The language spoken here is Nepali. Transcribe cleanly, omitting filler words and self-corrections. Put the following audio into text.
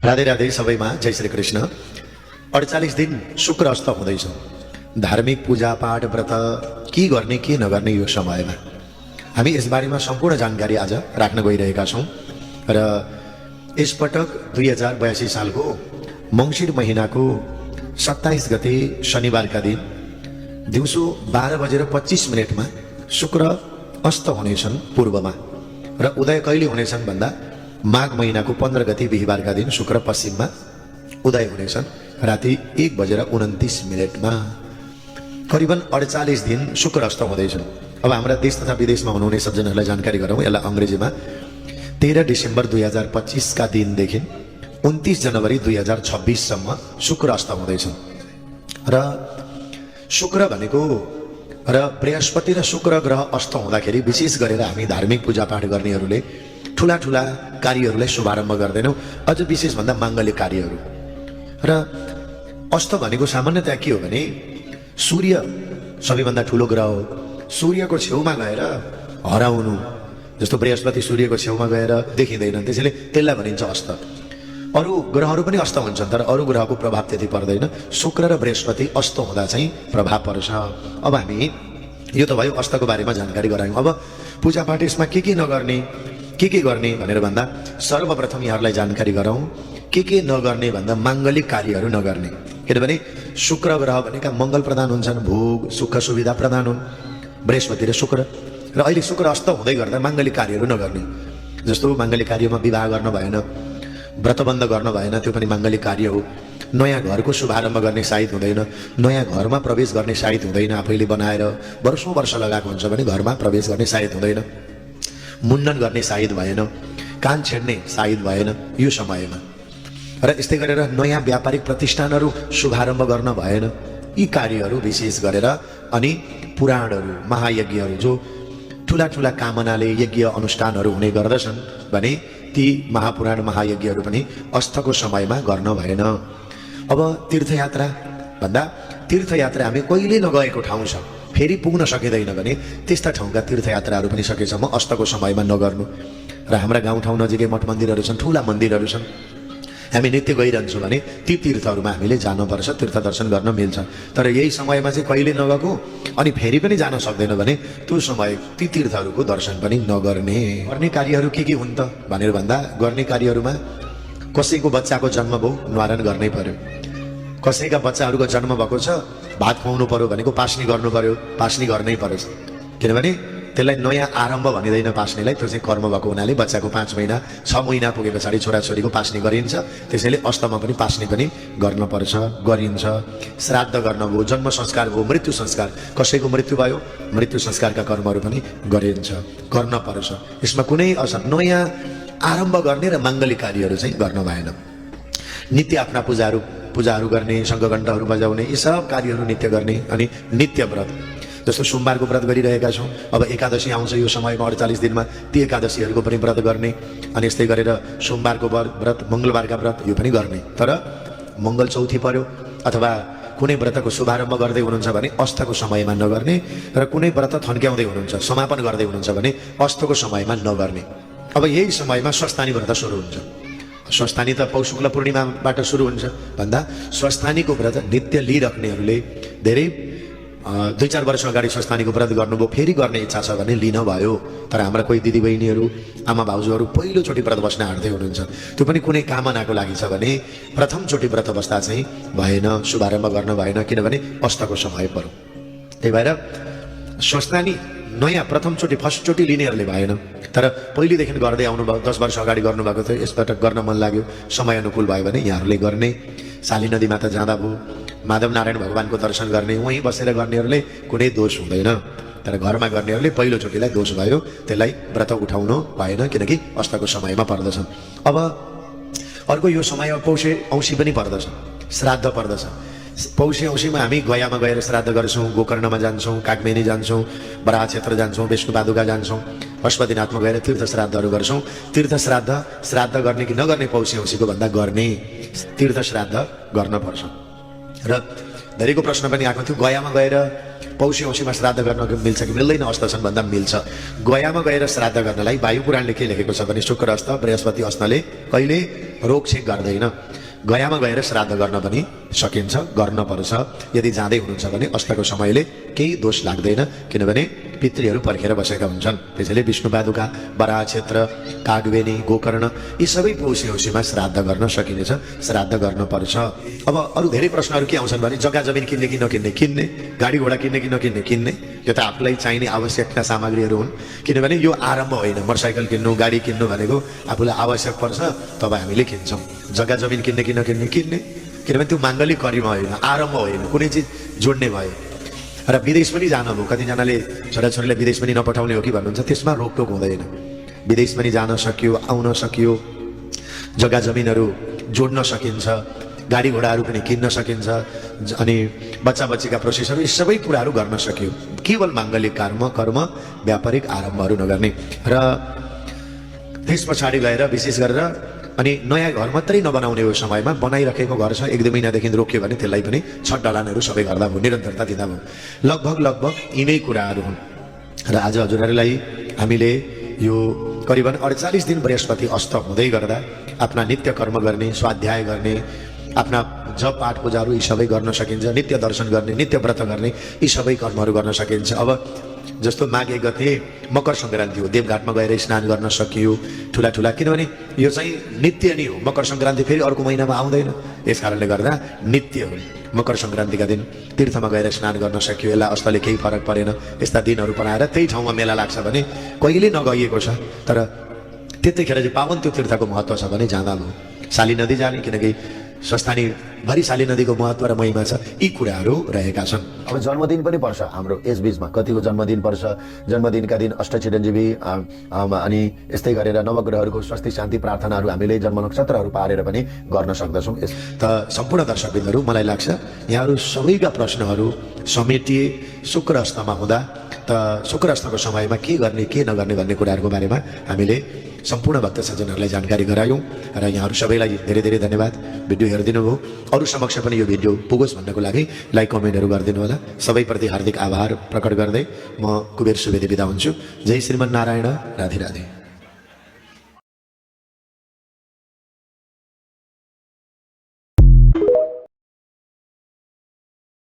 राधे राधे सबैमा जय श्री कृष्ण। 48 दिन शुक्र अस्त हुँदैछ। धार्मिक पूजा पाठ व्रत के गर्ने के नगर्ने यो समयमा हामी यसबारेमा सम्पूर्ण जानकारी आज राख्न गइरहेका छौँ। र यसपटक 2082 सालको मङ्सिर महिनाको 27 गते शनिबारका दिन दिउँसो 12:25 शुक्र अस्त हुनेछन् पूर्वमा र उदय कहिले हुनेछन् भन्दा माघ महिनाको 15 गते बिहिबारका दिन शुक्र पश्चिममा उदय हुनेछन् राति 1:29 करिबन 48 दिन शुक्र अस्त हुँदैछन्। अब हाम्रा देश तथा विदेशमा हुनुहुने सज्जनहरूलाई जानकारी गरौँ। यसलाई अङ्ग्रेजीमा 13 डिसेम्बर 2025 का दिनदेखि 29 जनवरी 2026 सम्म शुक्र अस्त हुँदैछन्। र शुक्र भनेको र बृहस्पति र शुक्र ग्रह अस्त हुँदाखेरि विशेष गरेर हामी धार्मिक पूजापाठ गर्नेहरूले ठुला ठुला कार्यहरूलाई शुभारम्भ गर्दैनौँ, अझ विशेष भन्दा माङ्गलिक कार्यहरू। र अस्त भनेको सामान्यतया के हो भने सूर्य सबैभन्दा ठुलो ग्रह हो। सूर्यको छेउमा गएर हराउनु, जस्तो बृहस्पति सूर्यको छेउमा गएर देखिँदैन, त्यसैले त्यसलाई भनिन्छ अस्त। अरू ग्रहहरू पनि अस्त हुन्छन् तर अरू ग्रहको प्रभाव त्यति पर्दैन। शुक्र र बृहस्पति अस्त हुँदा चाहिँ प्रभाव पर्छ। अब हामी यो त भयो अस्तको बारेमा जानकारी गरायौँ। अब पूजापाठ यसमा के नगर्ने के गर्ने भनेर भन्दा सर्वप्रथम यहाँहरूलाई जानकारी गराउँ के नगर्ने भन्दा माङ्गलिक कार्यहरू नगर्ने। किनभने शुक्र ग्रह भनेका मङ्गल प्रधान हुन्छन्, भोग सुख सुविधा प्रधान हुन् बृहस्पति र शुक्र। र अहिले शुक्र अस्त हुँदै गर्दा माङ्गलिक कार्यहरू नगर्ने, जस्तो माङ्गलिक कार्यमा विवाह गर्न भएन, व्रतबन्ध गर्न भएन, त्यो पनि माङ्गलिक कार्य हो। नयाँ घरको शुभारम्भ गर्ने साइत हुँदैन, नयाँ घरमा प्रवेश गर्ने साइत हुँदैन। आफैले बनाएर वर्षौँ वर्ष लगाएको हुन्छ भने घरमा प्रवेश गर्ने साइत हुँदैन, मुण्डन गर्ने साइत भएन, कान छेड्ने साइत भएन यो समयमा। र यस्तै गरेर नयाँ व्यापारिक प्रतिष्ठानहरू शुभारम्भ गर्न भएन। यी कार्यहरू विशेष गरेर अनि पुराणहरू महायज्ञहरू जो ठुला ठुला कामनाले यज्ञ अनुष्ठानहरू हुने गर्दछन् भने ती महापुराण महायज्ञहरू पनि अस्तको समयमा गर्न भएन। अब तीर्थयात्रा भन्दा तीर्थयात्रा हामी कहिले नगएको ठाउँ छ, फेरि पुग्न सकिँदैन भने त्यस्ता ठाउँका तीर्थयात्राहरू पनि सकेसम्म अस्तको समयमा नगर्नु। र हाम्रा गाउँठाउँ नजिकै मठ मन्दिरहरू छन्, ठुला मन्दिरहरू छन्, हामी नित्य गइरहन्छौँ भने ती तीर्थहरूमा हामीले जानुपर्छ, तीर्थ दर्शन गर्न मिल्छ। तर यही समयमा चाहिँ कहिले नगएको अनि फेरि पनि जान सक्दैन भने त्यो समय ती तीर्थहरूको दर्शन पनि नगर्ने। गर्ने कार्यहरू के हुन् त भनेर भन्दा गर्ने कार्यहरूमा कसैको बच्चाको जन्म भयो न्वारन गर्नै पर्यो, कसैका बच्चाहरूको जन्म भएको छ भात खुवाउनु पर्यो भनेको पास्नी गर्नु पर्यो, पास्नी गर्नै पर्छ। किनभने त्यसलाई नयाँ आरम्भ भनिँदैन पास्नीलाई, त्यो चाहिँ कर्म भएको हुनाले बच्चाको 5 महिना 6 महिना पुगे पछाडि छोराछोरीको पास्नी गरिन्छ। त्यसैले अस्तमा पनि पास्नी पनि गर्नुपर्छ, गरिन्छ। श्राद्ध गर्न भयो, जन्म संस्कार भयो, मृत्यु संस्कार, कसैको मृत्यु भयो मृत्यु संस्कारका कर्महरू पनि गरिन्छ, गर्न पर्छ। यसमा कुनै असर नयाँ आरम्भ गर्ने र माङ्गलिक कार्यहरू चाहिँ गर्न भएन। नित्य आफ्ना पूजाहरू गर्ने, शङ्खघण्टहरू बजाउने, यी सब कार्यहरू नित्य गर्ने। अनि नित्य व्रत जस्तो सोमबारको व्रत गरिरहेका छौँ, अब एकादशी आउँछ यो समयमा 48 दिनमा, ती एकादशीहरूको पनि व्रत गर्ने। अनि यस्तै गरेर सोमबारको व्रत, मङ्गलबारका व्रत यो पनि गर्ने। तर मङ्गल चौथी पर्यो अथवा कुनै व्रतको शुभारम्भ गर्दै हुनुहुन्छ भने अस्तको समयमा नगर्ने, र कुनै व्रत थन्क्याउँदै हुनुहुन्छ समापन गर्दै हुनुहुन्छ भने अस्तको समयमा नगर्ने। अब यही समयमा स्वस्थानी व्रत सुरु हुन्छ। स्वस्थानी त पौष शुक्ल पूर्णिमाबाट सुरु हुन्छ भन्दा स्वस्थानीको व्रत नित्य लिइराख्नेहरूले धेरै 2-4 वर्ष अगाडि स्वस्थानीको व्रत गर्नुभयो, फेरि गर्ने इच्छा छ भने लिन भयो। तर हाम्रा कोही दिदीबहिनीहरू आमा भाउजूहरू पहिलोचोटि व्रत बस्न आँट्दै हुनुहुन्छ, त्यो पनि कुनै कामनाको लागि छ भने प्रथमचोटि व्रत बस्दा चाहिँ भएन, शुभारम्भ गर्न भएन, किनभने अस्तको समय पर्यो। त्यही भएर स्वस्थानी नयाँ प्रथमचोटि फर्स्टचोटि लिनेहरूले भएन, तर पहिलेदेखि गर्दै आउनुभयो, 10 वर्ष अगाडि गर्नुभएको थियो, यसपटक गर्न मन लाग्यो, समय अनुकूल भयो भने यहाँहरूले गर्ने। शाली नदीमा त जाँदा भयो, माधव नारायण भगवानको दर्शन गर्ने, वहीँ बसेर गर्नेहरूले कुनै दोष हुँदैन। तर घरमा गर्नेहरूले पहिलोचोटिलाई दोष भयो, त्यसलाई व्रत उठाउनु भएन किनकि अस्तको समयमा पर्दछ। अब अर्को यो समयमा पौषे औँसी पनि पर्दछ, श्राद्ध पर्दछ। पौषे औँसीमा हामी गयामा गएर श्राद्ध गर्छौँ, गोकर्णमा जान्छौँ, कागमेनी जान्छौँ, बराह क्षेत्र जान्छौँ, विष्णु पादुका जान्छौँ, पशुपतिनाथमा गएर तीर्थ श्राद्धहरू गर्छौँ। तीर्थ श्राद्ध गर्ने कि नगर्ने पौषे औँसीको भन्दा गर्ने, तीर्थ श्राद्ध गर्न पर्छ। र धेरैको प्रश्न पनि आएको थियो, गयामा गएर पौषी औँसीमा श्राद्ध गर्न मिल्छ कि मिल्दैन अस्तछन् भन्दा मिल्छ। गयामा गएर श्राद्ध गर्नलाई वायु पुराणले के लेखेको छ भने शुक्र अस्त बृहस्पति अस्तले कहिले रोकछेक गर्दैन। गयामा गएर श्राद्ध गर्न पनि सकिन्छ, गर्न पर्छ। यदि जाँदै हुनुहुन्छ भने अस्तको समयले केही दोष लाग्दैन, किनभने पितृहरू पर्खेर बसेका हुन्छन्। त्यसैले विष्णु पादुका, वराह क्षेत्र, कागवेनी, गोकर्ण यी सबै पौषी औँसीमा श्राद्ध गर्न सकिनेछ, श्राद्ध गर्न पर्छ। अब अरू धेरै प्रश्नहरू के आउँछन् भने जग्गा जमिन किन्ने कि नकिन्ने, किन्ने, गाडी घोडा किन्ने कि नकिन्ने, किन्ने। यो त आफूलाई चाहिने आवश्यकता सामग्रीहरू हुन्, किनभने यो आरम्भ होइन। मोटरसाइकल किन्नु, गाडी किन्नु भनेको आफूलाई आवश्यक पर्छ तब हामीले किन्छौँ। जग्गा जमिन किन्ने कि नकिन्ने, किन्ने, किनभने त्यो माङ्गलिक कर्म होइन, आरम्भ होइन, कुनै चिज जोड्ने भयो। र विदेश पनि जानुभयो, कतिजनाले छोराछोरीलाई विदेश पनि नपठाउने हो कि भन्नुहुन्छ, त्यसमा रोकटोक हुँदैन। विदेश पनि जान सकियो, आउन सकियो, जग्गा जमिनहरू जोड्न सकिन्छ, गाडी घोडाहरू पनि किन्न सकिन्छ, अनि बच्चा बच्चीका प्रोसेसहरू यी सबै कुराहरू गर्न सकियो। केवल माङ्गलिक कर्म व्यापारिक आरम्भहरू नगर्ने। र त्यस पछाडि गएर विशेष गरेर अनि नयाँ घर मात्रै नबनाउने हो समयमा बनाइराखेको घर छ 1-2 महिनादेखि रोक्यो भने त्यसलाई पनि छट ढलानहरू सबै गर्दा भयो, निरन्तरता दिँदा भयो। लगभग यिनै कुराहरू हुन्। र आज हजुरहरूलाई हामीले यो करिबन 48 दिन बृहस्पति अस्त हुँदै गर्दा आफ्ना नित्य कर्म गर्ने, स्वाध्याय गर्ने, आफ्ना जप पाठ पूजाहरू यी सबै गर्न सकिन्छ, नित्य दर्शन गर्ने, नित्य व्रत गर्ने, यी सबै कर्महरू गर्न सकिन्छ। अब जस्तो माघ 1 गते मकर सङ्क्रान्ति हो, देवघाटमा गएर स्नान गर्न सकियो ठुला, किनभने यो चाहिँ नित्य नै हो। मकर सङ्क्रान्ति फेरि अर्को महिनामा आउँदैन, यस कारणले गर्दा नित्य हो। मकर सङ्क्रान्तिका दिन तीर्थमा गएर स्नान गर्न सकियो, यसलाई अस्तले केही फरक परेन। यस्ता दिनहरू बनाएर त्यही ठाउँमा मेला लाग्छ भने कहिले नगइएको छ, तर त्यतिखेर चाहिँ पावन त्यो तीर्थको महत्त्व छ भने जाँदा भयो। शाली नदी जाने, किनकि स्वस्थानी भरि शाली नदीको महत्त्व र महिमा छ, यी कुराहरू रहेका छन्। अब जन्मदिन पनि पर्छ हाम्रो यसबीचमा, कतिको जन्मदिन पर्छ, जन्मदिनका दिन अष्टचिरञ्जीवी अनि यस्तै गरेर नवग्रहहरूको स्वस्ति शान्ति प्रार्थनाहरू हामीले जन्म नक्षत्रहरू पारेर पनि गर्न सक्दछौँ। त सम्पूर्ण दर्शकबिन्दहरू, मलाई लाग्छ यहाँहरू सबैका प्रश्नहरू समेटिए शुक्र अस्तमा हुँदा त शुक्र अस्तको समयमा के गर्ने के नगर्ने भन्ने कुराहरूको बारेमा हामीले सम्पूर्ण भक्त सज्जनहरूलाई जानकारी गरायौँ। र यहाँहरू सबैलाई धेरै धेरै धन्यवाद। भिडियो हेरिदिनु भयो, अरू समक्ष पनि यो भिडियो पुगोस् भन्नको लागि लाइक कमेन्टहरू गरिदिनु होला। सबैप्रति हार्दिक आभार प्रकट गर्दै म कुबेर सुवेदी बिदा हुन्छु। जय श्रीमन नारायण, राधे राधे।